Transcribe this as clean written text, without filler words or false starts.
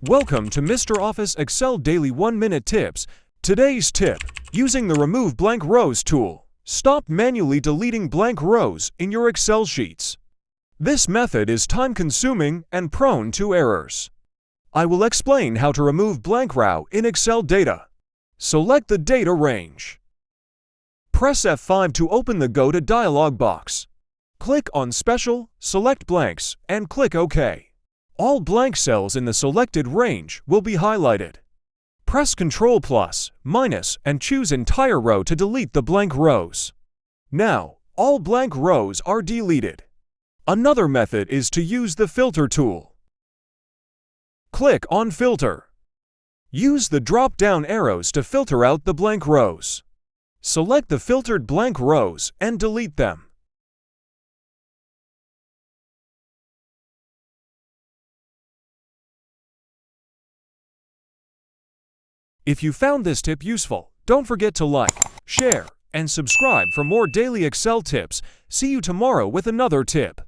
Welcome to Mr. Office Excel Daily 1-Minute Tips. Today's tip: using the Remove Blank Rows tool. Stop manually deleting blank rows in your Excel sheets. This method is time-consuming and prone to errors. I will explain how to remove blank row in Excel data. Select the data range. Press F5 to open the Go to dialog box. Click on Special, select Blanks, and click OK. All blank cells in the selected range will be highlighted. Press Ctrl+, and choose Entire Row to delete the blank rows. Now, all blank rows are deleted. Another method is to use the Filter tool. Click on Filter. Use the drop-down arrows to filter out the blank rows. Select the filtered blank rows and delete them. If you found this tip useful, don't forget to like, share, and subscribe for more daily Excel tips. See you tomorrow with another tip.